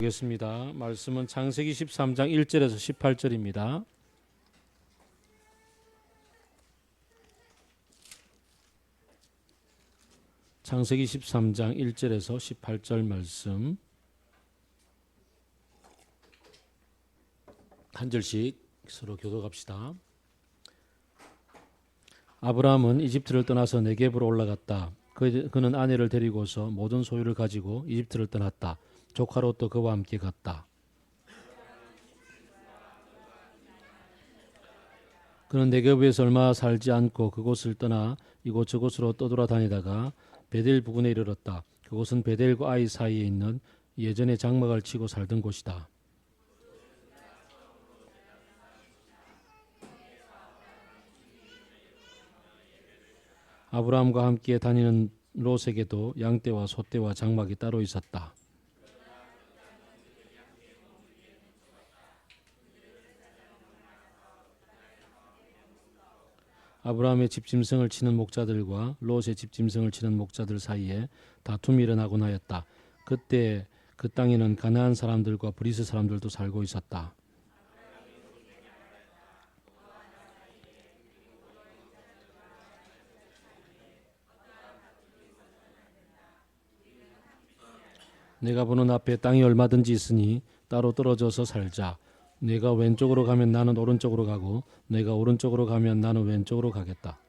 보겠습니다. 말씀은 창세기 13장 1절에서 18절입니다. 창세기 13장 1절에서 18절 말씀 한 절씩 서로 교독합시다. 아브라함은 이집트를 떠나서 네겝으로 올라갔다. 그는 아내를 데리고서 모든 소유를 가지고 이집트를 떠났다. 조카 롯도 그와 함께 갔다. 그는 네겝에서 얼마 살지 않고 그곳을 떠나 이곳저곳으로 떠돌아다니다가 베델 부근에 이르렀다. 그곳은 베델과 아이 사이에 있는 예전에 장막을 치고 살던 곳이다. 아브라함과 함께 다니는 롯에게도 양떼와 소떼와 장막이 따로 있었다. 아브라함의 집짐승을 치는 목자들과 롯의 집짐승을 치는 목자들 사이에 다툼이 일어나곤 하였다. 그때 그 땅에는 가나안 사람들과 브리스 사람들도 살고 있었다. 내가 보는 앞에 땅이 얼마든지 있으니 따로 떨어져서 살자. 내가 왼쪽으로 가면 나는 오른쪽으로 가고 내가 오른쪽으로 가면 나는 왼쪽으로 가겠다.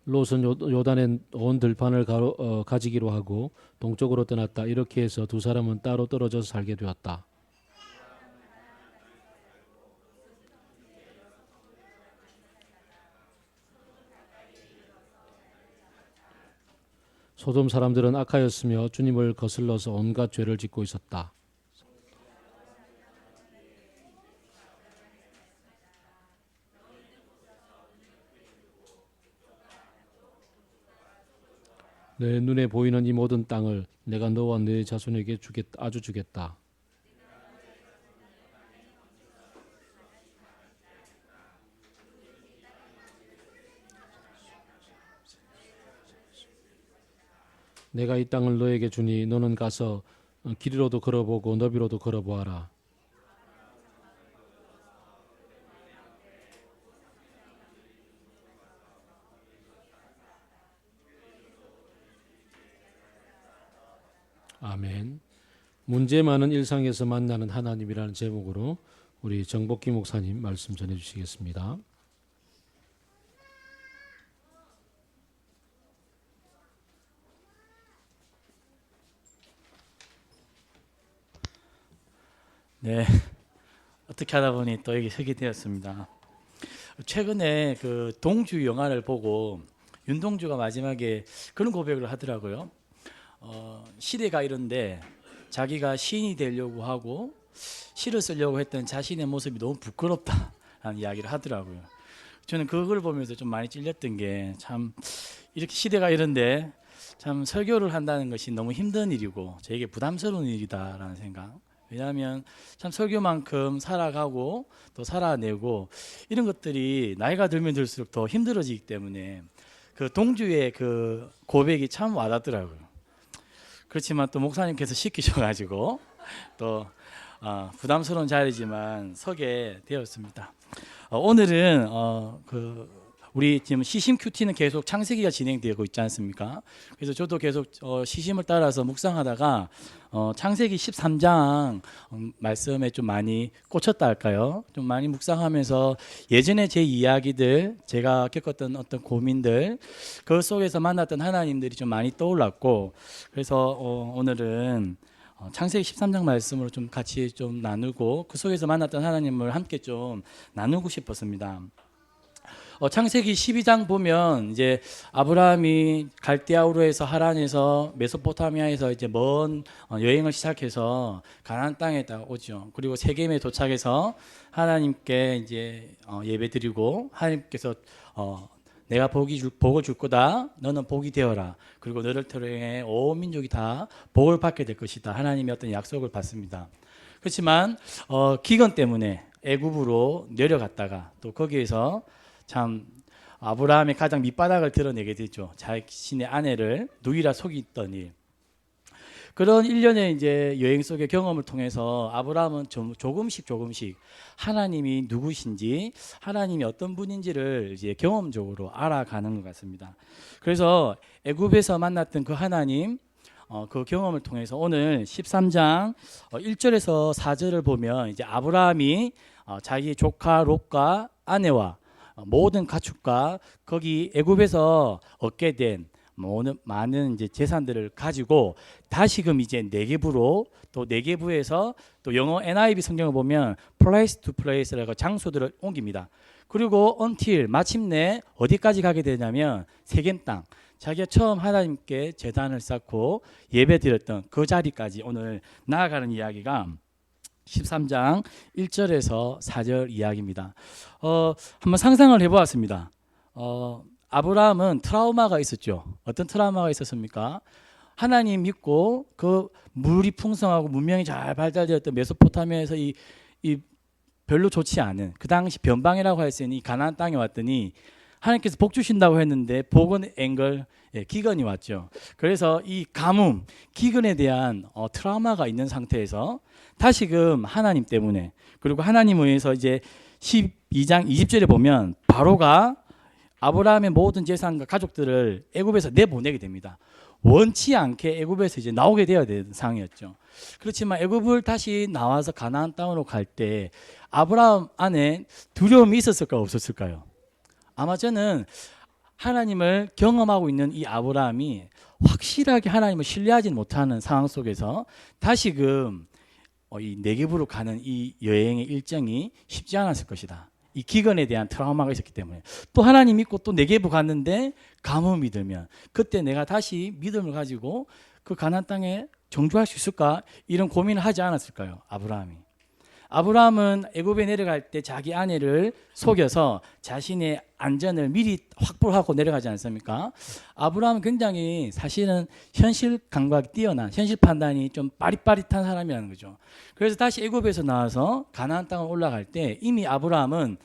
롯은 요단의 온 들판을 가지기로 하고 동쪽으로 떠났다. 이렇게 해서 두 사람은 따로 떨어져서 살게 되었다. 소돔 사람들은 악하였으며 주님을 거슬러서 온갖 죄를 짓고 있었다. 내 눈에 보이는 이 모든 땅을 내가 너와 네 자손에게 주겠다. 내가 이 땅을 너에게 주니 너는 가서 길이로도 걸어보고 너비로도 걸어보아라. 아멘. 문제 많은 일상에서 만나는 하나님이라는 제목으로 우리 정복기 목사님 말씀 전해주시겠습니다. 네, 어떻게 하다 보니 또 여기 서게 되었습니다. 최근에 그 동주 영화를 보고 윤동주가 마지막에 그런 고백을 하더라고요. 시대가 이런데 자기가 시인이 되려고 하고 시를 쓰려고 했던 자신의 모습이 너무 부끄럽다라는 이야기를 하더라고요. 저는 그걸 보면서 좀 많이 찔렸던 게 참 이렇게 시대가 이런데 참 설교를 한다는 것이 너무 힘든 일이고 저에게 부담스러운 일이다라는 생각. 왜냐하면 참 설교만큼 살아가고 또 살아내고 이런 것들이 나이가 들면 들수록 더 힘들어지기 때문에 그 동주의 그 고백이 참 와닿더라고요. 그렇지만 또 목사님께서 시키셔가지고 또 부담스러운 자리지만 서게 되었습니다. 오늘은 우리 지금 시심 큐티는 계속 창세기가 진행되고 있지 않습니까? 그래서 저도 계속 시심을 따라서 묵상하다가 창세기 13장 말씀에 좀 많이 꽂혔다 할까요? 좀 많이 묵상하면서 예전에 제 이야기들, 제가 겪었던 어떤 고민들, 그 속에서 만났던 하나님들이 좀 많이 떠올랐고, 그래서 오늘은 창세기 13장 말씀으로 좀 같이 좀 나누고 그 속에서 만났던 하나님을 함께 좀 나누고 싶었습니다. 창세기 12장 보면 이제 아브라함이 갈대아우르에서 하란에서 메소포타미아에서 이제 먼 여행을 시작해서 가나안 땅에 오죠. 그리고 세겜에 도착해서 하나님께 이제 예배드리고 하나님께서 내가 복을 줄 거다. 너는 복이 되어라. 그리고 너를 통해 온 민족이 다 복을 받게 될 것이다. 하나님의 어떤 약속을 받습니다. 그렇지만 기근 때문에 애굽으로 내려갔다가 또 거기에서 참 아브라함의 가장 밑바닥을 드러내게 되죠. 자신의 아내를 누이라 속였던 일. 그런 일련의 이제 여행 속의 경험을 통해서 아브라함은 조금씩 하나님이 누구신지, 하나님이 어떤 분인지를 이제 경험적으로 알아가는 것 같습니다. 그래서 애굽에서 만났던 그 하나님, 그 경험을 통해서 오늘 13장 1절에서 4절을 보면 이제 아브라함이 자기 조카 롯과 아내와 모든 가축과 거기 애굽에서 얻게 된 많은 이제 재산들을 가지고 다시금 이제 네게부로, 또 네게부에서 또 영어 NIV 성경을 보면 place to place라고 장소들을 옮깁니다. 그리고 until 마침내 어디까지 가게 되냐면 세겜 땅, 자기가 처음 하나님께 제단을 쌓고 예배드렸던 그 자리까지 오늘 나아가는 이야기가 13장 1절에서 4절 이야기입니다. 한번 상상을 해보았습니다. 아브라함은 트라우마가 있었죠. 어떤 트라우마가 있었습니까? 하나님 믿고 그 물이 풍성하고 문명이 잘 발달되었던 메소포타미아에서 이 별로 좋지 않은 그 당시 변방이라고 할 수 있는 이 가나안 땅에 왔더니 하나님께서 복 주신다고 했는데 복은 앵글, 기근이 왔죠. 그래서 이 가뭄, 기근에 대한 트라우마가 있는 상태에서 다시금 하나님 때문에, 그리고 하나님을 위해서 이제 12장 20절에 보면 바로가 아브라함의 모든 재산과 가족들을 애굽에서 내보내게 됩니다. 원치 않게 애굽에서 이제 나오게 되어야 되는 상황이었죠. 그렇지만 애굽을 다시 나와서 가나안 땅으로 갈 때 아브라함 안에 두려움이 있었을까요, 없었을까요? 아마 저는 하나님을 경험하고 있는 이 아브라함이 확실하게 하나님을 신뢰하지 못하는 상황 속에서 다시금 이 네겝으로 가는 이 여행의 일정이 쉽지 않았을 것이다. 이 기근에 대한 트라우마가 있었기 때문에. 또 하나님 믿고 또 네겝을 갔는데 가뭄이 들면 그때 내가 다시 믿음을 가지고 그 가나안 땅에 정주할 수 있을까? 이런 고민을 하지 않았을까요, 아브라함이? 아브라함은 애굽에 내려갈 때 자기 아내를 속여서 자신의 안전을 미리 확보하고 내려가지 않습니까? 아브라함은 굉장히 사실은 현실 감각이 뛰어난, 현실 판단이 좀 빠릿빠릿한 사람이라는 거죠. 그래서 다시 애굽에서 나와서 가나안 땅을 올라갈 때 이미 아브라함은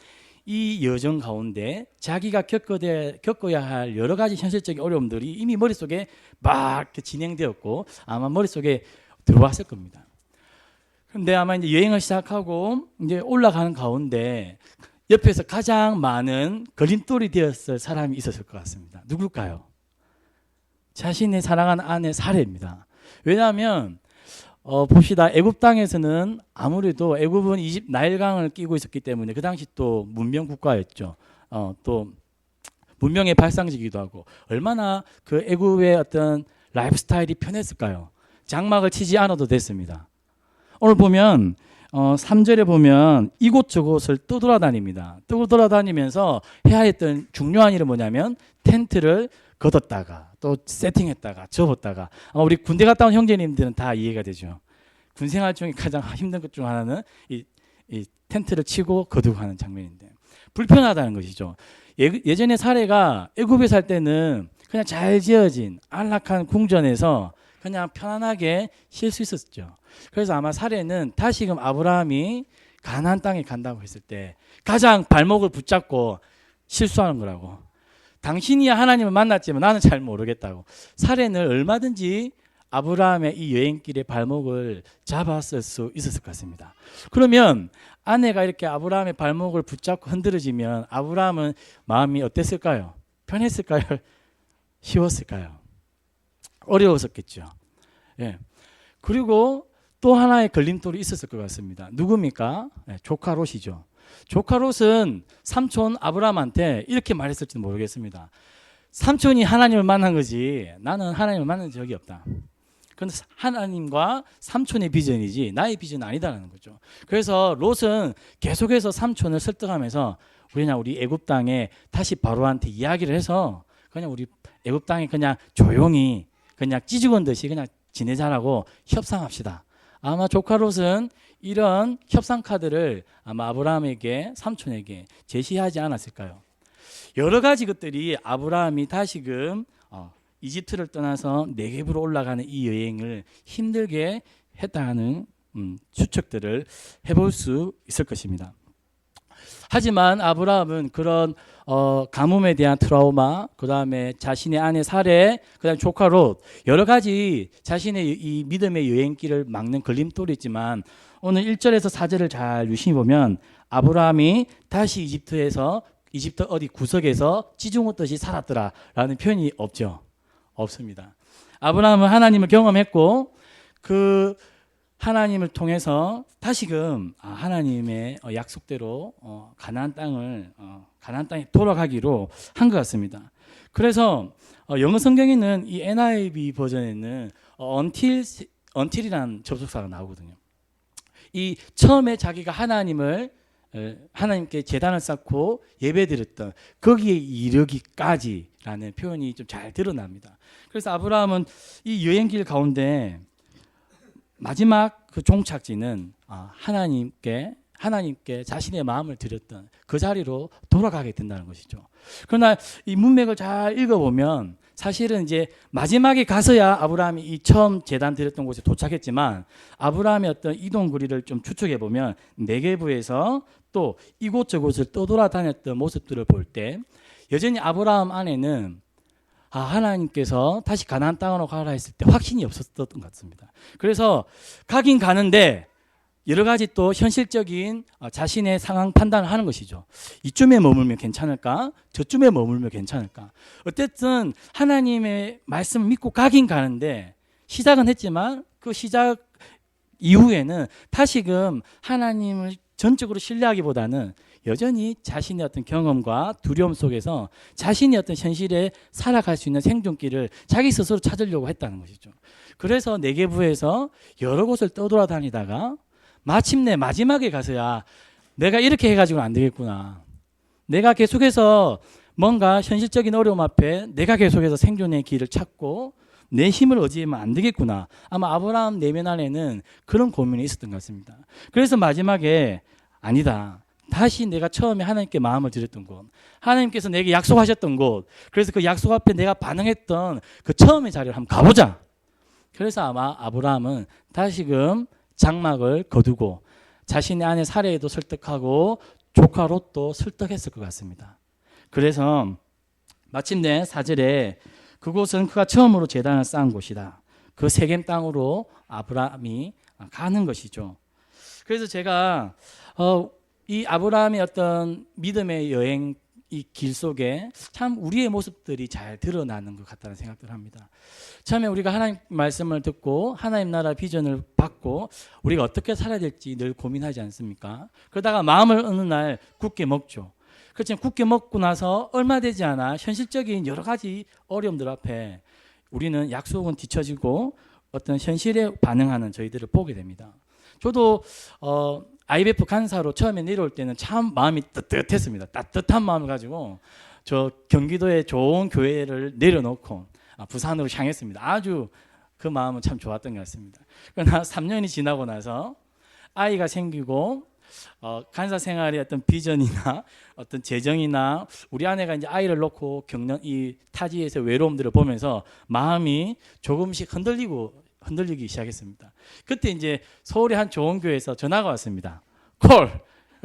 이 여정 가운데 자기가 겪어야 할 여러 가지 현실적인 어려움들이 이미 머릿속에 막 이렇게 진행되었고 아마 머릿속에 들어왔을 겁니다. 근데 아마 이제 여행을 시작하고 이제 올라가는 가운데 옆에서 가장 많은 걸림돌이 되었을 사람이 있었을 것 같습니다. 누굴까요? 자신의 사랑하는 아내 사레입니다. 왜냐하면 봅시다. 애굽 땅에서는 아무래도 애굽은 이집 나일강을 끼고 있었기 때문에 그 당시 또 문명 국가였죠. 또 문명의 발상지기도 하고 얼마나 그 애굽의 어떤 라이프 스타일이 편했을까요? 장막을 치지 않아도 됐습니다. 오늘 보면 3절에 보면 이곳저곳을 떠돌아다닙니다. 떠돌아다니면서 해야 했던 중요한 일은 뭐냐면 텐트를 걷었다가 또 세팅했다가 접었다가 아마 우리 군대 갔다 온 형제님들은 다 이해가 되죠. 군 생활 중에 가장 힘든 것 중 하나는 이 텐트를 치고 거두고 하는 장면인데 불편하다는 것이죠. 예전에 사례가 애굽에 살 때는 그냥 잘 지어진 안락한 궁전에서 그냥 편안하게 쉴 수 있었죠. 그래서 아마 사례는 다시금 아브라함이 가나안 땅에 간다고 했을 때 가장 발목을 붙잡고 실수하는 거라고. 당신이야 하나님을 만났지만 나는 잘 모르겠다고. 사례는 얼마든지 아브라함의 이 여행길의 발목을 잡았을 수 있었을 것 같습니다. 그러면 아내가 이렇게 아브라함의 발목을 붙잡고 흔들어지면 아브라함은 마음이 어땠을까요? 편했을까요? 쉬웠을까요? 어려웠었겠죠. 예. 그리고 또 하나의 걸림돌이 있었을 것 같습니다. 누굽니까? 예, 조카 롯이죠. 조카 롯은 삼촌 아브라함한테 이렇게 말했을지도 모르겠습니다. 삼촌이 하나님을 만난 거지 나는 하나님을 만난 적이 없다. 그건 하나님과 삼촌의 비전이지 나의 비전은 아니다라는 거죠. 그래서 롯은 계속해서 삼촌을 설득하면서 우리 애굽 땅에 다시 바로한테 이야기를 해서 그냥 우리 애굽 땅에 그냥 조용히 그냥 찌죽은 듯이 그냥 지내자라고 협상합시다. 아마 조카 롯은 이런 협상 카드를 아마 아브라함에게 삼촌에게 제시하지 않았을까요? 여러 가지 것들이 아브라함이 다시금 이집트를 떠나서 네겝으로 올라가는 이 여행을 힘들게 했다는 추측들을 해볼 수 있을 것입니다. 하지만 아브라함은 그런 가뭄에 대한 트라우마, 그 다음에 자신의 아내 사례, 그 다음에 조카 롯, 여러 가지 자신의 이 믿음의 여행길을 막는 걸림돌이 있지만 오늘 1절에서 4절을 잘 유심히 보면 아브라함이 다시 이집트 어디 구석에서 찌중 웃듯이 살았더라라는 표현이 없죠. 없습니다. 아브라함은 하나님을 경험했고 그 하나님을 통해서 다시금 하나님의 약속대로 가나안 땅에 돌아가기로 한 것 같습니다. 그래서 영어 성경에는 이 NIV 버전에는 until이라는 접속사가 나오거든요. 이 처음에 자기가 하나님께 제단을 쌓고 예배드렸던 거기에 이르기까지라는 표현이 좀 잘 드러납니다. 그래서 아브라함은 이 여행길 가운데 마지막 그 종착지는 하나님께 자신의 마음을 드렸던 그 자리로 돌아가게 된다는 것이죠. 그러나 이 문맥을 잘 읽어보면 사실은 이제 마지막에 가서야 아브라함이 이 처음 제단 드렸던 곳에 도착했지만 아브라함의 어떤 이동 거리를 좀 추측해 보면 네게브에서 또 이곳저곳을 떠돌아다녔던 모습들을 볼 때 여전히 아브라함 안에는 하나님께서 다시 가나안 땅으로 가라 했을 때 확신이 없었던 것 같습니다. 그래서 가긴 가는데 여러 가지 또 현실적인 자신의 상황 판단을 하는 것이죠. 이쯤에 머물면 괜찮을까? 저쯤에 머물면 괜찮을까? 어쨌든 하나님의 말씀을 믿고 가긴 가는데 시작은 했지만 그 시작 이후에는 다시금 하나님을 전적으로 신뢰하기보다는 여전히 자신의 어떤 경험과 두려움 속에서 자신의 어떤 현실에 살아갈 수 있는 생존길을 자기 스스로 찾으려고 했다는 것이죠. 그래서 네게부에서 여러 곳을 떠돌아다니다가 마침내 마지막에 가서야 내가 이렇게 해가지고는 안 되겠구나. 내가 계속해서 뭔가 현실적인 어려움 앞에 내가 계속해서 생존의 길을 찾고 내 힘을 의지하면 안 되겠구나. 아마 아브라함 내면 안에는 그런 고민이 있었던 것 같습니다. 그래서 마지막에 아니다. 다시 내가 처음에 하나님께 마음을 드렸던 곳, 하나님께서 내게 약속하셨던 곳, 그래서 그 약속 앞에 내가 반응했던 그 처음의 자리를 한번 가보자. 그래서 아마 아브라함은 다시금 장막을 거두고 자신의 아내 사레도 설득하고 조카 롯도 설득했을 것 같습니다. 그래서 마침내 4절에 그곳은 그가 처음으로 제단을 쌓은 곳이다. 그 세겜 땅으로 아브라함이 가는 것이죠. 그래서 제가 이 아브라함의 어떤 믿음의 여행 이 길 속에 참 우리의 모습들이 잘 드러나는 것 같다는 생각들을 합니다. 처음에 우리가 하나님 말씀을 듣고 하나님 나라 비전을 받고 우리가 어떻게 살아야 될지 늘 고민하지 않습니까? 그러다가 마음을 어느 날 굳게 먹죠. 그렇지만 굳게 먹고 나서 얼마 되지 않아 현실적인 여러 가지 어려움들 앞에 우리는 약속은 뒤처지고 어떤 현실에 반응하는 저희들을 보게 됩니다. 저도 IBF 간사로 처음에 내려올 때는 참 마음이 뜨뜻했습니다. 따뜻한 마음을 가지고 저 경기도의 좋은 교회를 내려놓고 부산으로 향했습니다. 아주 그 마음은 참 좋았던 것 같습니다. 그러나 3년이 지나고 나서 아이가 생기고 간사 생활의 어떤 비전이나 어떤 재정이나 우리 아내가 이제 아이를 놓고 겪는 이 타지에서 외로움들을 보면서 마음이 조금씩 흔들리기 시작했습니다. 그때 이제 서울의 한 좋은 교회에서 전화가 왔습니다.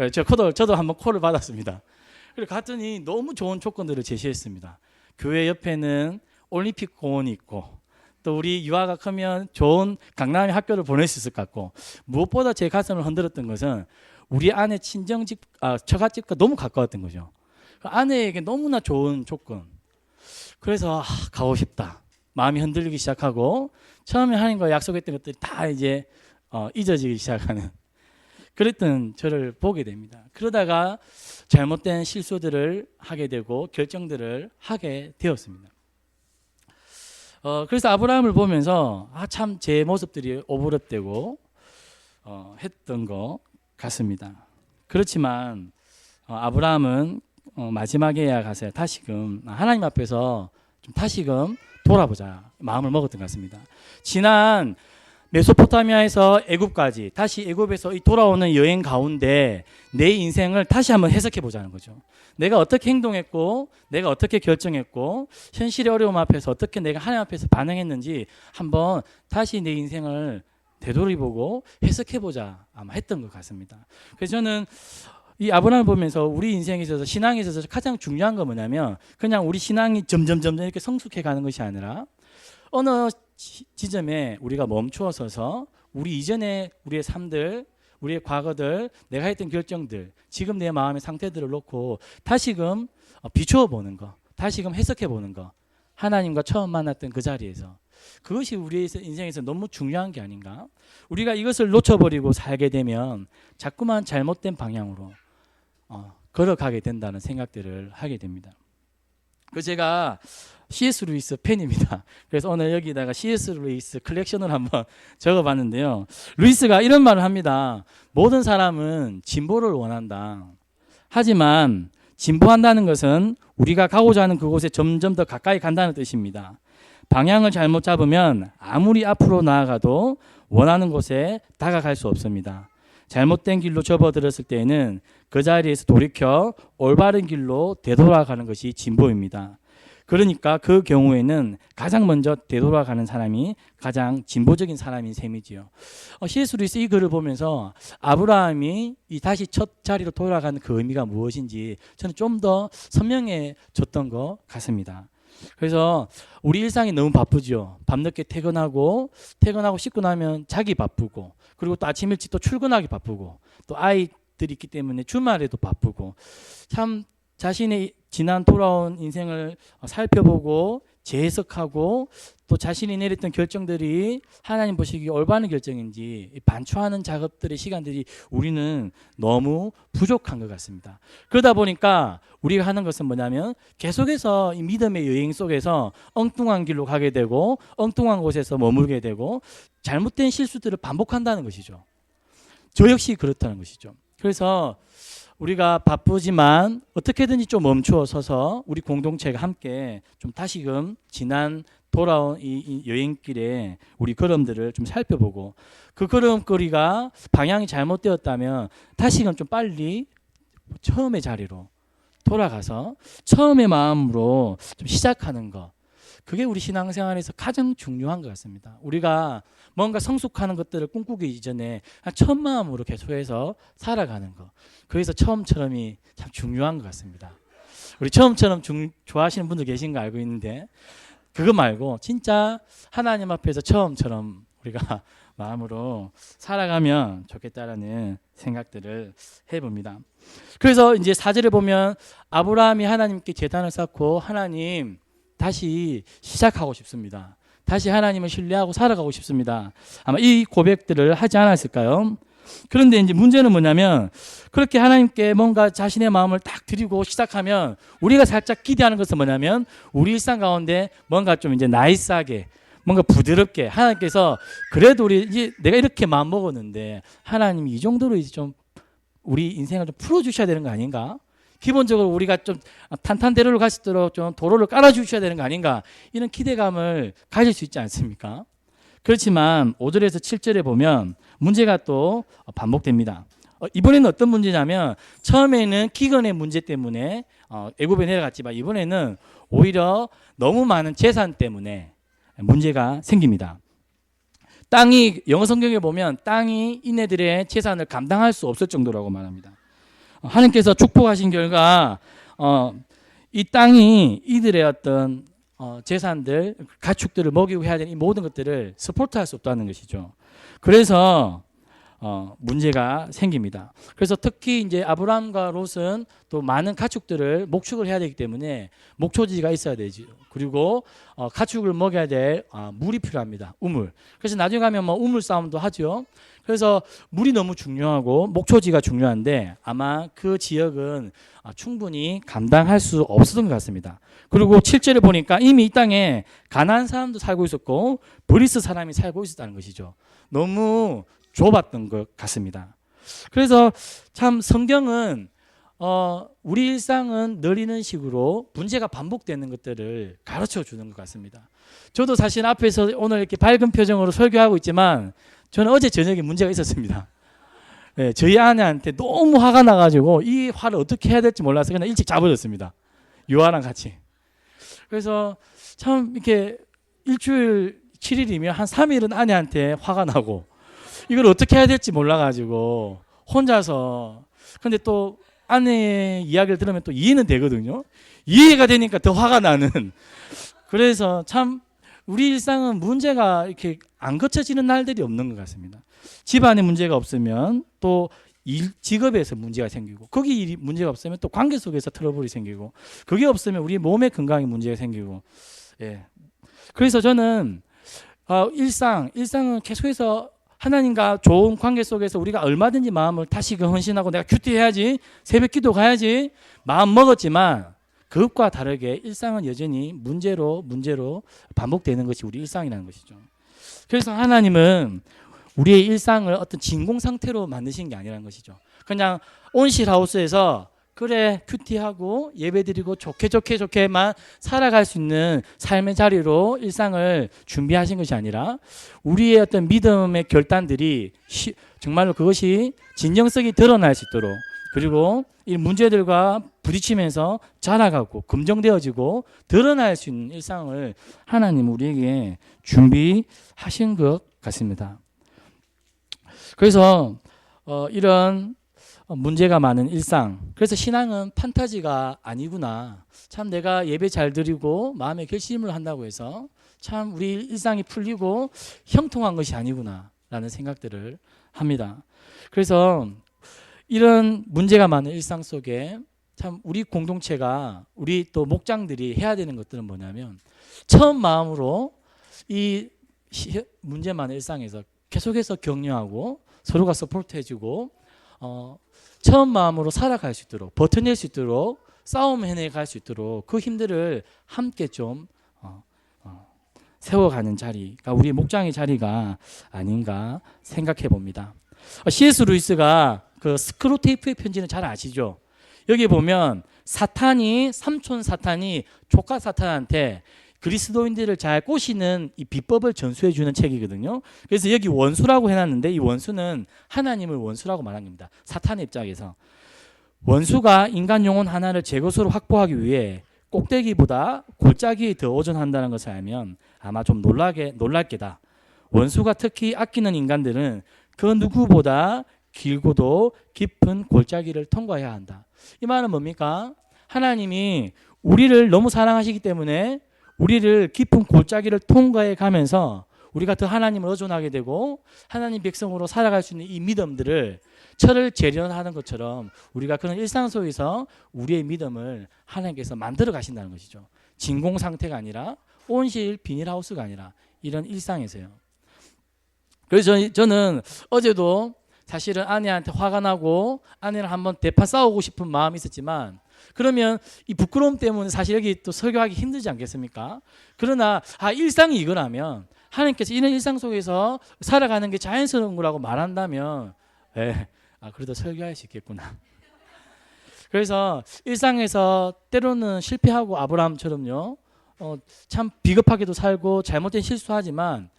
저도 한번 콜을 받았습니다. 그리고 갔더니 너무 좋은 조건들을 제시했습니다. 교회 옆에는 올림픽 공원이 있고 또 우리 유아가 크면 좋은 강남의 학교를 보낼 수 있을 것 같고 무엇보다 제 가슴을 흔들었던 것은 우리 아내 친정집, 처갓집과 너무 가까웠던 거죠. 아내에게 너무나 좋은 조건. 그래서 가고 싶다. 마음이 흔들리기 시작하고 처음에 하나님과 약속했던 것들이 다 이제 잊어지기 시작하는 그랬던 저를 보게 됩니다. 그러다가 잘못된 실수들을 하게 되고 결정들을 하게 되었습니다. 그래서 아브라함을 보면서 참 제 모습들이 오버랩되고 했던 것 같습니다. 그렇지만 아브라함은 마지막에야 가서 다시금 하나님 앞에서 좀 다시금 돌아보자 마음을 먹었던 것 같습니다. 지난 메소포타미아에서 애굽까지 다시 애굽에서 이 돌아오는 여행 가운데 내 인생을 다시 한번 해석해 보자는 거죠. 내가 어떻게 행동했고 내가 어떻게 결정했고 현실의 어려움 앞에서 어떻게 내가 하나님 앞에서 반응했는지 한번 다시 내 인생을 되돌아보고 해석해보자 아마 했던 것 같습니다. 그래서 저는 이 아브라함을 보면서 우리 인생에 있어서 신앙에 있어서 가장 중요한 건 뭐냐면 그냥 우리 신앙이 점점 이렇게 성숙해 가는 것이 아니라 어느 지점에 우리가 멈추어 서서 우리 이전에 우리의 삶들, 우리의 과거들, 내가 했던 결정들, 지금 내 마음의 상태들을 놓고 다시금 비추어 보는 거, 다시금 해석해 보는 거, 하나님과 처음 만났던 그 자리에서 그것이 우리의 인생에서 너무 중요한 게 아닌가. 우리가 이것을 놓쳐버리고 살게 되면 자꾸만 잘못된 방향으로 걸어가게 된다는 생각들을 하게 됩니다. 그 제가 C.S. 루이스 팬입니다. 그래서 오늘 여기다가 C.S. 루이스 컬렉션을 한번 적어봤는데요. 루이스가 이런 말을 합니다. 모든 사람은 진보를 원한다. 하지만 진보한다는 것은 우리가 가고자 하는 그곳에 점점 더 가까이 간다는 뜻입니다. 방향을 잘못 잡으면 아무리 앞으로 나아가도 원하는 곳에 다가갈 수 없습니다. 잘못된 길로 접어들었을 때에는 그 자리에서 돌이켜 올바른 길로 되돌아가는 것이 진보입니다. 그러니까 그 경우에는 가장 먼저 되돌아가는 사람이 가장 진보적인 사람인 셈이지요. C.S. 루이스 이 글을 보면서 아브라함이 이 다시 첫 자리로 돌아가는 그 의미가 무엇인지 저는 좀 더 선명해졌던 것 같습니다. 그래서 우리 일상이 너무 바쁘죠. 밤늦게 퇴근하고 씻고 나면 자기 바쁘고 그리고 또 아침 일찍 또 출근하기 바쁘고 또 아이들이 있기 때문에 주말에도 바쁘고 참 자신의 지난 돌아온 인생을 살펴보고 재해석하고 또 자신이 내렸던 결정들이 하나님 보시기에 올바른 결정인지 반추하는 작업들의 시간들이 우리는 너무 부족한 것 같습니다. 그러다 보니까 우리가 하는 것은 뭐냐면 계속해서 이 믿음의 여행 속에서 엉뚱한 길로 가게 되고 엉뚱한 곳에서 머물게 되고 잘못된 실수들을 반복한다는 것이죠. 저 역시 그렇다는 것이죠. 그래서 우리가 바쁘지만 어떻게든지 좀 멈추어 서서 우리 공동체가 함께 좀 다시금 지난 돌아온 이 여행길에 우리 걸음들을 좀 살펴보고 그 걸음걸이가 방향이 잘못되었다면 다시금 좀 빨리 처음의 자리로 돌아가서 처음의 마음으로 좀 시작하는 것. 그게 우리 신앙생활에서 가장 중요한 것 같습니다. 우리가 뭔가 성숙하는 것들을 꿈꾸기 이전에 첫 마음으로 계속해서 살아가는 것. 그래서 처음처럼이 참 중요한 것 같습니다. 우리 처음처럼 좋아하시는 분들 계신 거 알고 있는데 그거 말고 진짜 하나님 앞에서 처음처럼 우리가 마음으로 살아가면 좋겠다라는 생각들을 해봅니다. 그래서 이제 4절에 보면 아브라함이 하나님께 제단을 쌓고 하나님 다시 시작하고 싶습니다. 다시 하나님을 신뢰하고 살아가고 싶습니다. 아마 이 고백들을 하지 않았을까요? 그런데 이제 문제는 뭐냐면 그렇게 하나님께 뭔가 자신의 마음을 딱 드리고 시작하면 우리가 살짝 기대하는 것은 뭐냐면 우리 일상 가운데 뭔가 좀 이제 나이스하게 뭔가 부드럽게 하나님께서 그래도 우리 이제 내가 이렇게 마음 먹었는데 하나님이 이 정도로 이제 좀 우리 인생을 좀 풀어주셔야 되는 거 아닌가? 기본적으로 우리가 좀 탄탄대로를 갈 수 있도록 좀 도로를 깔아주셔야 되는 거 아닌가 이런 기대감을 가질 수 있지 않습니까? 그렇지만 5절에서 7절에 보면 문제가 또 반복됩니다. 이번에는 어떤 문제냐면 처음에는 기근의 문제 때문에 애굽에 내려갔지만 이번에는 오히려 너무 많은 재산 때문에 문제가 생깁니다. 땅이 영어 성경에 보면 땅이 이네들의 재산을 감당할 수 없을 정도라고 말합니다. 하나님께서 축복하신 결과 이 땅이 이들의 어떤 재산들, 가축들을 먹이고 해야 되는 이 모든 것들을 서포트할 수 없다는 것이죠. 그래서 문제가 생깁니다. 그래서 특히 이제 아브라함과 롯은 또 많은 가축들을 목축을 해야 되기 때문에 목초지가 있어야 되죠. 그리고 가축을 먹여야 될 물이 필요합니다. 우물. 그래서 나중에 가면 뭐 우물 싸움도 하죠. 그래서 물이 너무 중요하고 목초지가 중요한데 아마 그 지역은 충분히 감당할 수 없었던 것 같습니다. 그리고 7절에 보니까 이미 이 땅에 가나안 사람도 살고 있었고 브리스 사람이 살고 있었다는 것이죠. 너무 좁았던 것 같습니다. 그래서 참 성경은 우리 일상은 느리는 식으로 문제가 반복되는 것들을 가르쳐 주는 것 같습니다. 저도 사실 앞에서 오늘 이렇게 밝은 표정으로 설교하고 있지만 저는 어제 저녁에 문제가 있었습니다. 네, 저희 아내한테 너무 화가 나가지고 이 화를 어떻게 해야 될지 몰라서 그냥 일찍 자버렸습니다. 유아랑 같이. 그래서 참 이렇게 일주일 7일이면 한 3일은 아내한테 화가 나고 이걸 어떻게 해야 될지 몰라가지고 혼자서. 근데 또 아내의 이야기를 들으면 또 이해는 되거든요. 이해가 되니까 더 화가 나는. 그래서 참 우리 일상은 문제가 이렇게 안 거쳐지는 날들이 없는 것 같습니다. 집안에 문제가 없으면 또 직업에서 문제가 생기고, 거기 문제가 없으면 또 관계 속에서 트러블이 생기고, 그게 없으면 우리 몸의 건강에 문제가 생기고. 예. 그래서 저는 일상은 계속해서 하나님과 좋은 관계 속에서 우리가 얼마든지 마음을 다시금 헌신하고 내가 큐티해야지, 새벽 기도 가야지 마음 먹었지만, 그것과 다르게 일상은 여전히 문제로 반복되는 것이 우리 일상이라는 것이죠. 그래서 하나님은 우리의 일상을 어떤 진공 상태로 만드신 게 아니라는 것이죠. 그냥 온실하우스에서 그래 큐티하고 예배드리고 좋게만 살아갈 수 있는 삶의 자리로 일상을 준비하신 것이 아니라, 우리의 어떤 믿음의 결단들이 정말로 그것이 진정성이 드러날 수 있도록, 그리고 이 문제들과 부딪히면서 자라가고 검증되어지고 드러날 수 있는 일상을 하나님 우리에게 준비하신 것 같습니다. 그래서 이런 문제가 많은 일상, 그래서 신앙은 판타지가 아니구나, 참 내가 예배 잘 드리고 마음의 결심을 한다고 해서 참 우리 일상이 풀리고 형통한 것이 아니구나 라는 생각들을 합니다. 그래서 이런 문제가 많은 일상 속에 참 우리 공동체가, 우리 또 목장들이 해야 되는 것들은 뭐냐면, 처음 마음으로 이 문제 많은 일상에서 계속해서 격려하고 서로가 서포트해주고 처음 마음으로 살아갈 수 있도록, 버텨낼 수 있도록, 싸움 해내갈 수 있도록 그 힘들을 함께 좀 세워가는 자리가 우리 목장의 자리가 아닌가 생각해 봅니다. C.S. 루이스가 그 스크루테이프의 편지는 잘 아시죠? 여기 보면 삼촌 사탄이 조카 사탄한테 그리스도인들을 잘 꼬시는 이 비법을 전수해 주는 책이거든요. 그래서 여기 원수라고 해놨는데, 이 원수는 하나님을 원수라고 말한 겁니다. 사탄의 입장에서 원수가 인간 영혼 하나를 제 것으로 확보하기 위해 꼭대기보다 골짜기에 더 오전한다는 것을 알면 아마 좀 놀랄 게다. 원수가 특히 아끼는 인간들은 그 누구보다 길고도 깊은 골짜기를 통과해야 한다. 이 말은 뭡니까? 하나님이 우리를 너무 사랑하시기 때문에 우리를 깊은 골짜기를 통과해 가면서 우리가 더 하나님을 의존하게 되고 하나님 백성으로 살아갈 수 있는 이 믿음들을 철을 재련하는 것처럼 우리가 그런 일상 속에서 우리의 믿음을 하나님께서 만들어 가신다는 것이죠. 진공 상태가 아니라, 온실 비닐하우스가 아니라 이런 일상에서요. 그래서 저는 어제도 사실은 아내한테 화가 나고 아내랑 한번 대판 싸우고 싶은 마음이 있었지만, 그러면 이 부끄러움 때문에 사실 여기 또 설교하기 힘들지 않겠습니까? 그러나 일상이 이거라면, 하나님께서 이런 일상 속에서 살아가는 게 자연스러운 거라고 말한다면 그래도 설교할 수 있겠구나. 그래서 일상에서 때로는 실패하고 아브라함처럼요, 참 비겁하게도 살고 잘못된 실수하지만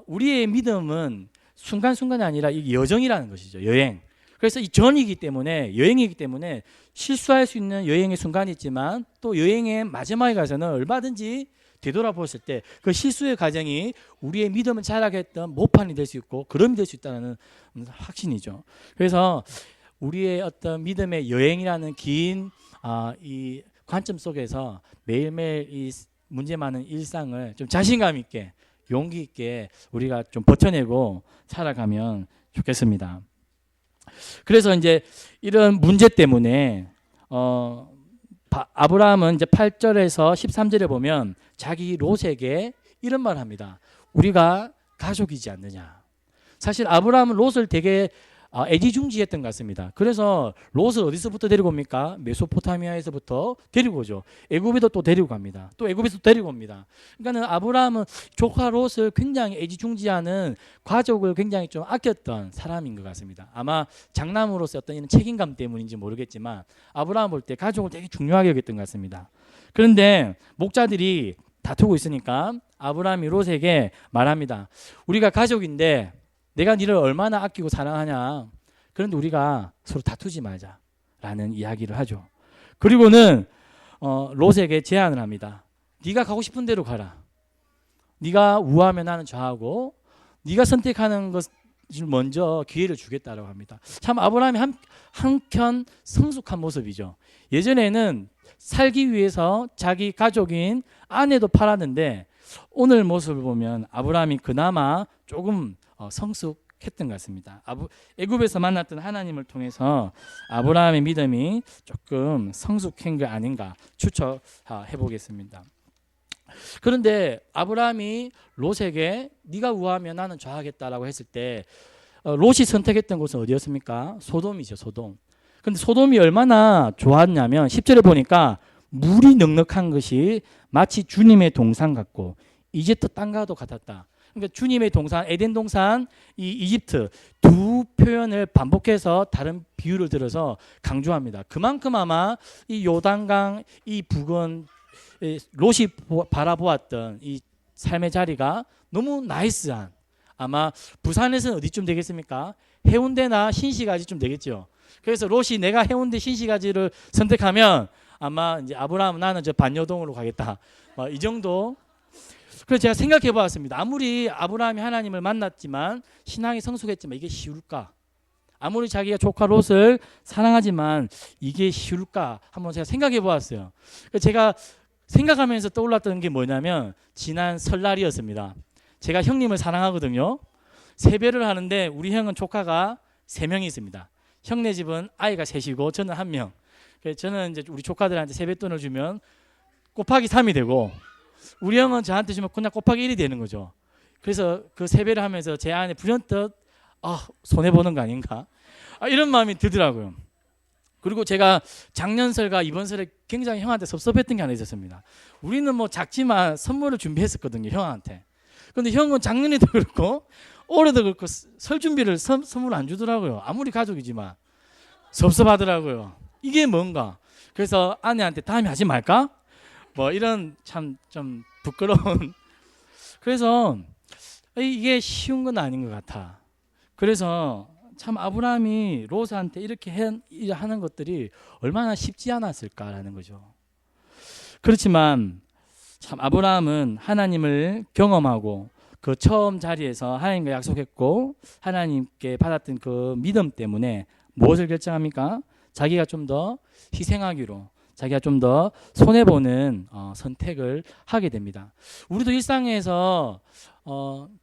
우리의 믿음은 순간순간이 아니라 이 여정이라는 것이죠. 여행. 그래서 이 전이기 때문에, 여행이기 때문에 실수할 수 있는 여행의 순간이 있지만, 또 여행의 마지막에 가서는 얼마든지 되돌아보았을 때 그 실수의 과정이 우리의 믿음을 자라게 했던 모판이 될 수 있고 그름이 될 수 있다는 확신이죠. 그래서 우리의 어떤 믿음의 여행이라는 긴 이 관점 속에서 매일매일 이 문제 많은 일상을 좀 자신감 있게, 용기 있게 우리가 좀 버텨내고 살아가면 좋겠습니다. 그래서 이제 이런 문제 때문에 아브라함은 이제 8절에서 13절에 보면 자기 롯에게 이런 말을 합니다. 우리가 가족이지 않느냐. 사실 아브라함은 롯을 되게 애지중지했던 것 같습니다. 그래서 롯을 어디서부터 데리고 옵니까? 메소포타미아에서부터 데리고 오죠. 애굽에도 또 데리고 갑니다. 또 애굽에서 데리고 옵니다. 그러니까는 아브라함은 조카 롯을 굉장히 애지중지하는, 가족을 굉장히 좀 아꼈던 사람인 것 같습니다. 아마 장남으로서 어떤 이런 책임감 때문인지 모르겠지만 아브라함 볼 때 가족을 되게 중요하게 여겼던 것 같습니다. 그런데 목자들이 다투고 있으니까 아브라함이 롯에게 말합니다. 우리가 가족인데 내가 너를 얼마나 아끼고 사랑하냐. 그런데 우리가 서로 다투지 말자라는 이야기를 하죠. 그리고는 롯에게 제안을 합니다. 네가 가고 싶은 대로 가라. 네가 우하면 나는 좌하고, 네가 선택하는 것 먼저 기회를 주겠다라고 합니다. 참 아브라함이 한켠 성숙한 모습이죠. 예전에는 살기 위해서 자기 가족인 아내도 팔았는데 오늘 모습을 보면 아브라함이 그나마 조금 성숙했던 것 같습니다. 애굽에서 만났던 하나님을 통해서 아브라함의 믿음이 조금 성숙한 게 아닌가 추측해 보겠습니다. 그런데 아브라함이 롯에게 네가 우하면 나는 좌하겠다라고 했을 때 롯이 선택했던 곳은 어디였습니까? 소돔이죠. 소돔. 근데 소돔이 얼마나 좋았냐면 10절에 보니까 물이 넉넉한 것이 마치 주님의 동산 같고 이집트 땅과도 같았다. 그러니까 주님의 동산, 에덴 동산, 이 이집트 두 표현을 반복해서 다른 비유를 들어서 강조합니다. 그만큼 아마 이 요단강 이 부근 롯이 바라보았던 이 삶의 자리가 너무 나이스한, 아마 부산에서는 어디쯤 되겠습니까? 해운대나 신시가지쯤 되겠죠. 그래서 롯이 내가 해운대 신시가지를 선택하면 아마 이제 아브라함 나는 저 반여동으로 가겠다. 이 정도. 그래서 제가 생각해 보았습니다. 아무리 아브라함이 하나님을 만났지만 신앙이 성숙했지만 이게 쉬울까? 아무리 자기가 조카 롯을 사랑하지만 이게 쉬울까? 한번 제가 생각해 보았어요. 제가 생각하면서 떠올랐던 게 뭐냐면 지난 설날이었습니다. 제가 형님을 사랑하거든요. 세배를 하는데 우리 형은 조카가 3명이 있습니다. 형네 집은 아이가 3이고 저는 1명. 저는 이제 우리 조카들한테 세뱃돈을 주면 곱하기 3이 되고 우리 형은 저한테 주면 그냥 곱하기 1이 되는 거죠. 그래서 그 세배를 하면서 제 안에 불현듯 손해 보는 거 아닌가? 이런 마음이 들더라고요. 그리고 제가 작년 설과 이번 설에 굉장히 형한테 섭섭했던 게 하나 있었습니다. 우리는 뭐 작지만 선물을 준비했었거든요, 형한테. 그런데 형은 작년에도 그렇고 올해도 그렇고 설 준비를 선물 안 주더라고요. 아무리 가족이지만 섭섭하더라고요. 이게 뭔가. 그래서 아내한테 다음에 하지 말까? 뭐 이런 참 좀 부끄러운. 그래서 이게 쉬운 건 아닌 것 같아. 그래서 참 아브라함이 롯한테 이렇게 하는 것들이 얼마나 쉽지 않았을까라는 거죠. 그렇지만 참 아브라함은 하나님을 경험하고 그 처음 자리에서 하나님과 약속했고 하나님께 받았던 그 믿음 때문에 무엇을 결정합니까? 자기가 좀 더 희생하기로, 자기가 좀 더 손해보는 선택을 하게 됩니다. 우리도 일상에서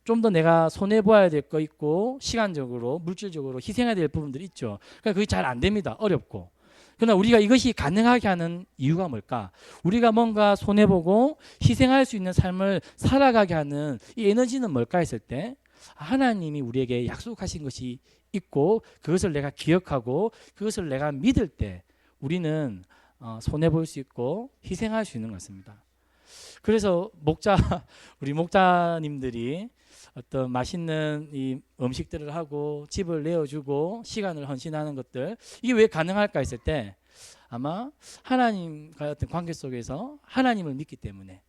좀 더 내가 손해봐야 될 거 있고 시간적으로 물질적으로 희생해야 될 부분들이 있죠. 그러니까 그게 잘 안 됩니다. 어렵고. 그러나 우리가 이것이 가능하게 하는 이유가 뭘까? 우리가 뭔가 손해보고 희생할 수 있는 삶을 살아가게 하는 이 에너지는 뭘까 했을 때 하나님이 우리에게 약속하신 것이 있고 그것을 내가 기억하고 그것을 내가 믿을 때 우리는 손해볼 수 있고 희생할 수 있는 것 같습니다. 그래서 우리 목자님들이 어떤 맛있는 이 음식들을 하고 집을 내어주고 시간을 헌신하는 것들, 이게 왜 가능할까 했을 때 아마 하나님과의 어떤 관계 속에서 하나님을 믿기 때문에,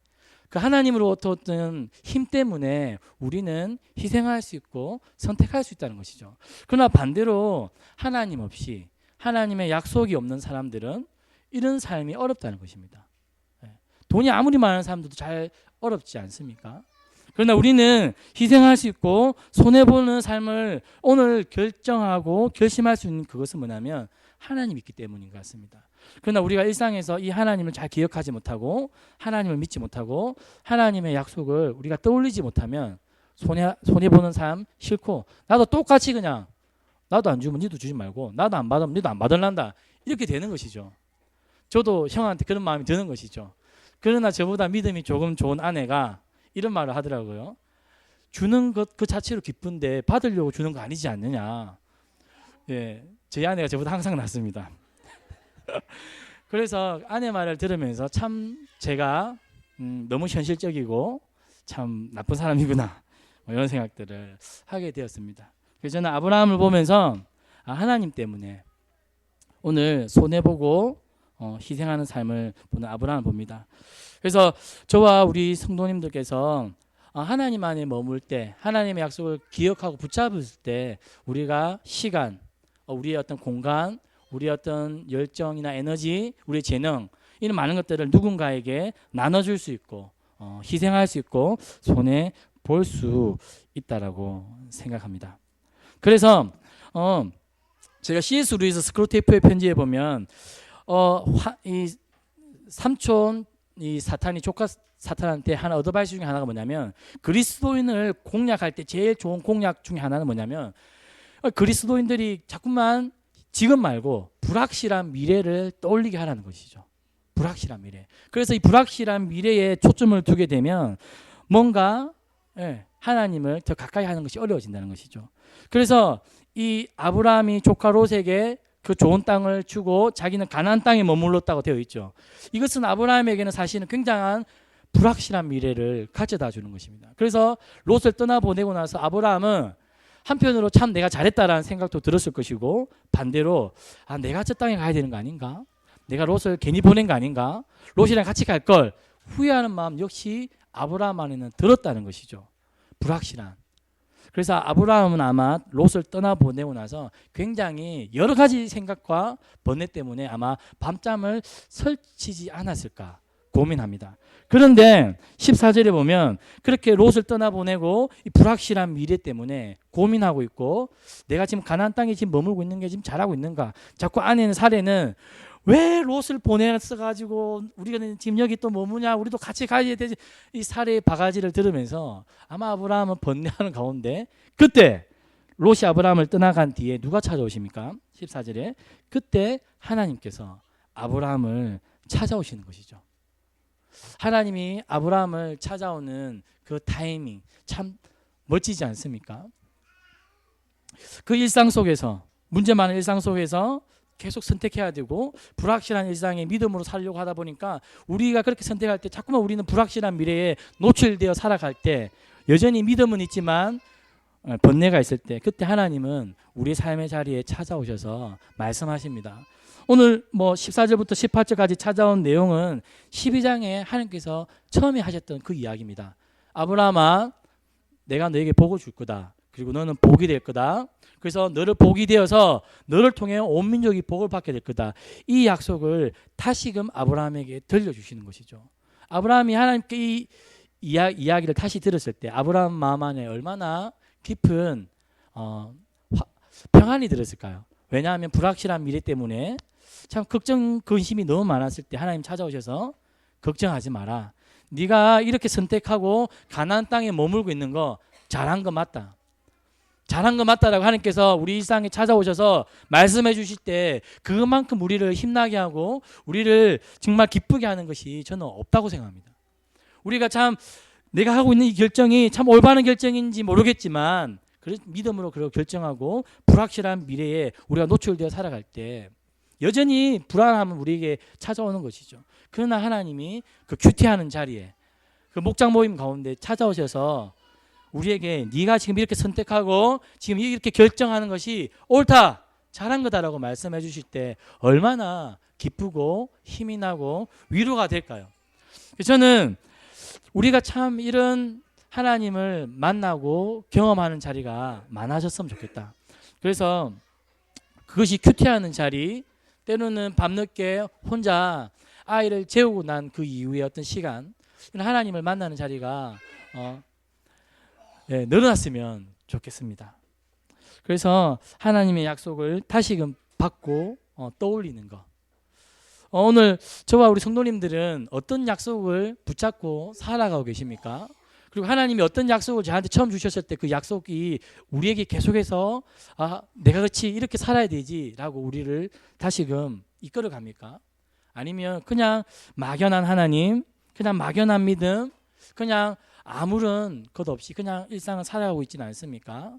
그 하나님으로부터 어떤 힘 때문에 우리는 희생할 수 있고 선택할 수 있다는 것이죠. 그러나 반대로 하나님 없이 하나님의 약속이 없는 사람들은 이런 삶이 어렵다는 것입니다. 돈이 아무리 많은 사람들도 잘 어렵지 않습니까? 그러나 우리는 희생할 수 있고 손해보는 삶을 오늘 결정하고 결심할 수 있는 그것은 뭐냐면 하나님이 있기 때문인 것 같습니다. 그러나 우리가 일상에서 이 하나님을 잘 기억하지 못하고 하나님을 믿지 못하고 하나님의 약속을 우리가 떠올리지 못하면 손해보는 삶 싫고, 나도 똑같이 그냥 나도 안 주면 니도 주지 말고 나도 안 받으면 니도 안 받을란다, 이렇게 되는 것이죠. 저도 형한테 그런 마음이 드는 것이죠. 그러나 저보다 믿음이 조금 좋은 아내가 이런 말을 하더라고요. 주는 것 그 자체로 기쁜데 받으려고 주는 거 아니지 않느냐. 예, 저희 아내가 저보다 항상 낫습니다. 그래서 아내 말을 들으면서 참 제가 너무 현실적이고 참 나쁜 사람이구나, 이런 생각들을 하게 되었습니다. 그래서 저는 아브라함을 보면서 하나님 때문에 오늘 손해보고 희생하는 삶을 보는 아브라함을 봅니다. 그래서 저와 우리 성도님들께서 하나님 안에 머물 때, 하나님의 약속을 기억하고 붙잡을 때 우리가 시간, 우리의 어떤 공간, 우리의 어떤 열정이나 에너지, 우리의 재능, 이런 많은 것들을 누군가에게 나눠줄 수 있고 희생할 수 있고 손해 볼 수 있다라고 생각합니다. 그래서 제가 C.S. 루이스 스크로테이프의 편지에 보면 이 삼촌 이 사탄이 조카 사탄한테 하나 얻어갈 수 중에 하나가 뭐냐면 그리스도인을 공략할 때 제일 좋은 공략 중에 하나는 뭐냐면 그리스도인들이 자꾸만 지금 말고 불확실한 미래를 떠올리게 하라는 것이죠. 불확실한 미래. 그래서 이 불확실한 미래에 초점을 두게 되면 뭔가 하나님을 더 가까이 하는 것이 어려워진다는 것이죠. 그래서 이 아브라함이 조카 롯에게 그 좋은 땅을 주고 자기는 가나안 땅에 머물렀다고 되어 있죠. 이것은 아브라함에게는 사실은 굉장한 불확실한 미래를 가져다 주는 것입니다. 그래서 롯을 떠나보내고 나서 아브라함은 한편으로 참 내가 잘했다라는 생각도 들었을 것이고 반대로 내가 저 땅에 가야 되는 거 아닌가? 내가 롯을 괜히 보낸 거 아닌가? 롯이랑 같이 갈 걸 후회하는 마음 역시 아브라함 안에는 들었다는 것이죠. 불확실한. 그래서 아브라함은 아마 롯을 떠나보내고 나서 굉장히 여러 가지 생각과 번뇌 때문에 아마 밤잠을 설치지 않았을까 고민합니다. 그런데 14절에 보면 그렇게 롯을 떠나보내고 이 불확실한 미래 때문에 고민하고 있고 내가 지금 가나안 땅에 지금 머물고 있는 게 지금 잘하고 있는가? 자꾸 안에는 사례는 왜 롯을 보냈어가지고 우리가 지금 여기 또 머무냐? 우리도 같이 가야 되지. 이 사례의 바가지를 들으면서 아마 아브라함은 번뇌하는 가운데 그때 롯이 아브라함을 떠나간 뒤에 누가 찾아오십니까? 14절에 그때 하나님께서 아브라함을 찾아오시는 것이죠. 하나님이 아브라함을 찾아오는 그 타이밍 참 멋지지 않습니까? 그 일상 속에서 문제 많은 일상 속에서 계속 선택해야 되고 불확실한 일상에 믿음으로 살려고 하다 보니까 우리가 그렇게 선택할 때 자꾸만 우리는 불확실한 미래에 노출되어 살아갈 때 여전히 믿음은 있지만 번뇌가 있을 때 그때 하나님은 우리 삶의 자리에 찾아오셔서 말씀하십니다. 오늘 14절부터 18절까지 찾아온 내용은 12장에 하나님께서 처음에 하셨던 그 이야기입니다. 아브라함아 내가 너에게 복을 줄 거다. 그리고 너는 복이 될 거다. 그래서 너를 복이 되어서 너를 통해 온 민족이 복을 받게 될 거다. 이 약속을 다시금 아브라함에게 들려주시는 것이죠. 아브라함이 하나님께 이 이야기를 다시 들었을 때 아브라함 마음 안에 얼마나 깊은 평안이 들었을까요? 왜냐하면 불확실한 미래 때문에 참 걱정 근심이 너무 많았을 때 하나님 찾아오셔서 걱정하지 마라. 네가 이렇게 선택하고 가나안 땅에 머물고 있는 거 잘한 거 맞다. 잘한 거 맞다라고 하나님께서 우리 일상에 찾아오셔서 말씀해 주실 때 그만큼 우리를 힘나게 하고 우리를 정말 기쁘게 하는 것이 저는 없다고 생각합니다. 우리가 참 내가 하고 있는 이 결정이 참 올바른 결정인지 모르겠지만 믿음으로 그렇게 결정하고 불확실한 미래에 우리가 노출되어 살아갈 때 여전히 불안함은 우리에게 찾아오는 것이죠. 그러나 하나님이 그 큐티하는 자리에 그 목장 모임 가운데 찾아오셔서 우리에게 네가 지금 이렇게 선택하고 지금 이렇게 결정하는 것이 옳다, 잘한 거다라고 말씀해 주실 때 얼마나 기쁘고 힘이 나고 위로가 될까요? 저는 우리가 참 이런 하나님을 만나고 경험하는 자리가 많아졌으면 좋겠다. 그래서 그것이 큐티하는 자리, 때로는 밤늦게 혼자 아이를 재우고 난 그 이후에 어떤 시간, 하나님을 만나는 자리가 늘어났으면 좋겠습니다. 그래서 하나님의 약속을 다시금 받고 떠올리는 것. 오늘 저와 우리 성도님들은 어떤 약속을 붙잡고 살아가고 계십니까? 그리고 하나님이 어떤 약속을 저한테 처음 주셨을 때 그 약속이 우리에게 계속해서 내가 그렇지 이렇게 살아야 되지라고 우리를 다시금 이끌어 갑니까? 아니면 그냥 막연한 하나님, 그냥 막연한 믿음, 그냥 아무런 것 없이 그냥 일상을 살아가고 있지는 않습니까?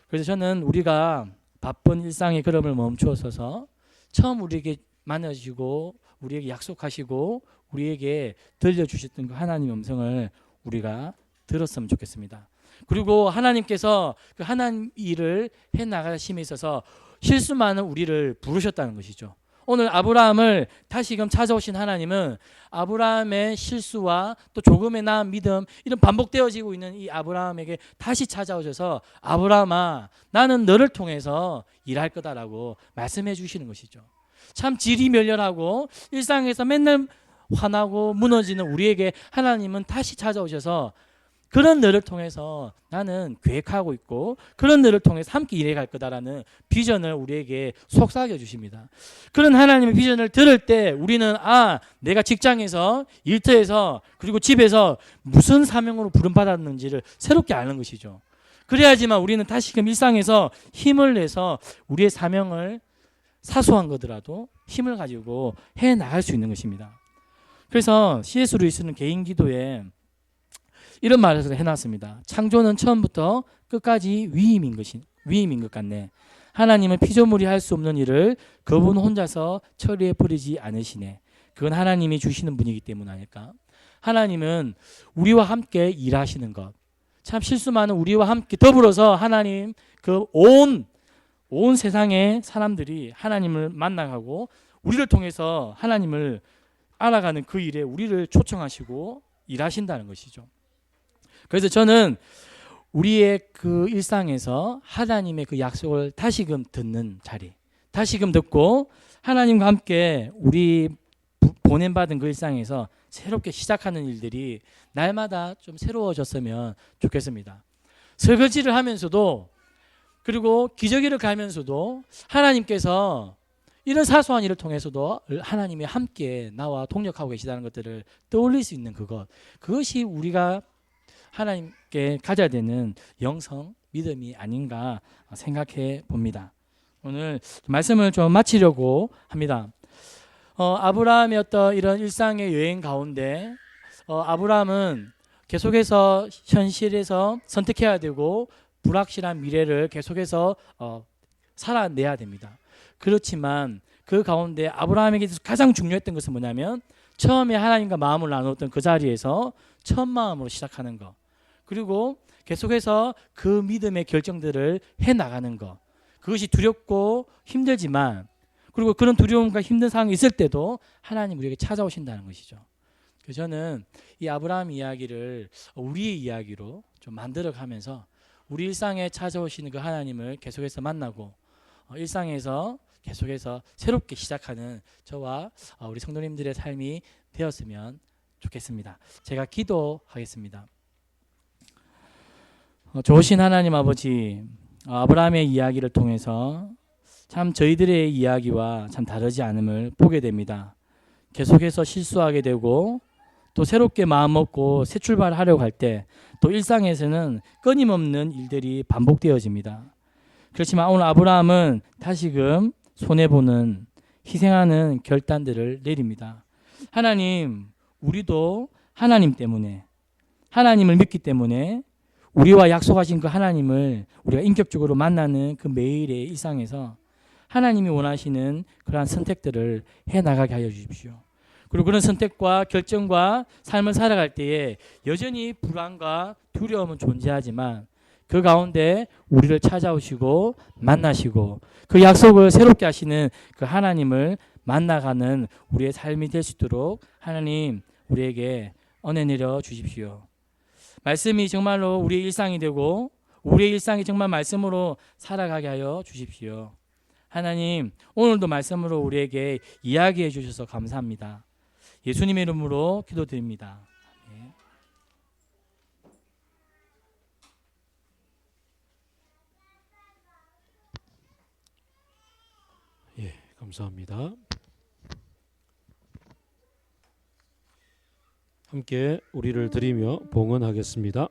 그래서 저는 우리가 바쁜 일상의 걸음을 멈추어서서 처음 우리에게 만나주시고 우리에게 약속하시고 우리에게 들려주셨던 그 하나님의 음성을 우리가 들었으면 좋겠습니다. 그리고 하나님께서 그 하나님 일을 해나가심에 있어서 실수 많은 우리를 부르셨다는 것이죠. 오늘 아브라함을 다시금 찾아오신 하나님은 아브라함의 실수와 또 조금의 나은 믿음 이런 반복되어지고 있는 이 아브라함에게 다시 찾아오셔서 아브라함아 나는 너를 통해서 일할 거다라고 말씀해 주시는 것이죠. 참 질이 멸렬하고 일상에서 맨날 화나고 무너지는 우리에게 하나님은 다시 찾아오셔서 그런 너를 통해서 나는 계획하고 있고 그런 너를 통해서 함께 일해갈 거다라는 비전을 우리에게 속삭여 주십니다. 그런 하나님의 비전을 들을 때 우리는 내가 직장에서 일터에서 그리고 집에서 무슨 사명으로 부름받았는지를 새롭게 아는 것이죠. 그래야지만 우리는 다시금 일상에서 힘을 내서 우리의 사명을 사소한 거더라도 힘을 가지고 해 나갈 수 있는 것입니다. 그래서 C.S. 루이스는 개인 기도에 이런 말을 해놨습니다. 창조는 처음부터 끝까지 위임인 것 같네. 하나님은 피조물이 할 수 없는 일을 그분 혼자서 처리해 버리지 않으시네. 그건 하나님이 주시는 분이기 때문 아닐까? 하나님은 우리와 함께 일하시는 것. 참 실수 많은 우리와 함께 더불어서 하나님 온 세상의 사람들이 하나님을 만나가고 우리를 통해서 하나님을 알아가는 그 일에 우리를 초청하시고 일하신다는 것이죠. 그래서 저는 우리의 그 일상에서 하나님의 그 약속을 다시금 듣는 자리, 다시금 듣고 하나님과 함께 우리 보냄받은 그 일상에서 새롭게 시작하는 일들이 날마다 좀 새로워졌으면 좋겠습니다. 설거지를 하면서도 그리고 기저귀를 갈면서도 하나님께서 이런 사소한 일을 통해서도 하나님이 함께 나와 동력하고 계시다는 것들을 떠올릴 수 있는 그것이 우리가 하나님께 가져야 되는 영성, 믿음이 아닌가 생각해 봅니다. 오늘 말씀을 좀 마치려고 합니다. 아브라함의 어떤 이런 일상의 여행 가운데 아브라함은 계속해서 현실에서 선택해야 되고 불확실한 미래를 계속해서 살아내야 됩니다. 그렇지만 그 가운데 아브라함에게 가장 중요했던 것은 뭐냐면 처음에 하나님과 마음을 나누었던 그 자리에서 첫 마음으로 시작하는 것, 그리고 계속해서 그 믿음의 결정들을 해나가는 것, 그것이 두렵고 힘들지만 그리고 그런 두려움과 힘든 상황이 있을 때도 하나님 우리에게 찾아오신다는 것이죠. 그래서 저는 이 아브라함 이야기를 우리의 이야기로 좀 만들어가면서 우리 일상에 찾아오시는 그 하나님을 계속해서 만나고 일상에서 계속해서 새롭게 시작하는 저와 우리 성도님들의 삶이 되었으면 좋겠습니다. 제가 기도하겠습니다. 좋으신 하나님 아버지, 아브라함의 이야기를 통해서 참 저희들의 이야기와 참 다르지 않음을 보게 됩니다. 계속해서 실수하게 되고 또 새롭게 마음 먹고 새 출발하려고 할 때 또 일상에서는 끊임없는 일들이 반복되어집니다. 그렇지만 오늘 아브라함은 다시금 손해보는 희생하는 결단들을 내립니다. 하나님, 우리도 하나님 때문에 하나님을 믿기 때문에 우리와 약속하신 그 하나님을 우리가 인격적으로 만나는 그 매일의 일상에서 하나님이 원하시는 그러한 선택들을 해나가게 하여 주십시오. 그리고 그런 선택과 결정과 삶을 살아갈 때에 여전히 불안과 두려움은 존재하지만 그 가운데 우리를 찾아오시고 만나시고 그 약속을 새롭게 하시는 그 하나님을 만나가는 우리의 삶이 될 수 있도록 하나님 우리에게 은혜 내려 주십시오. 말씀이 정말로 우리의 일상이 되고 우리의 일상이 정말 말씀으로 살아가게 하여 주십시오. 하나님, 오늘도 말씀으로 우리에게 이야기해 주셔서 감사합니다. 예수님의 이름으로 기도드립니다. 아멘. 예, 감사합니다. 함께 우리를 드리며 봉헌하겠습니다.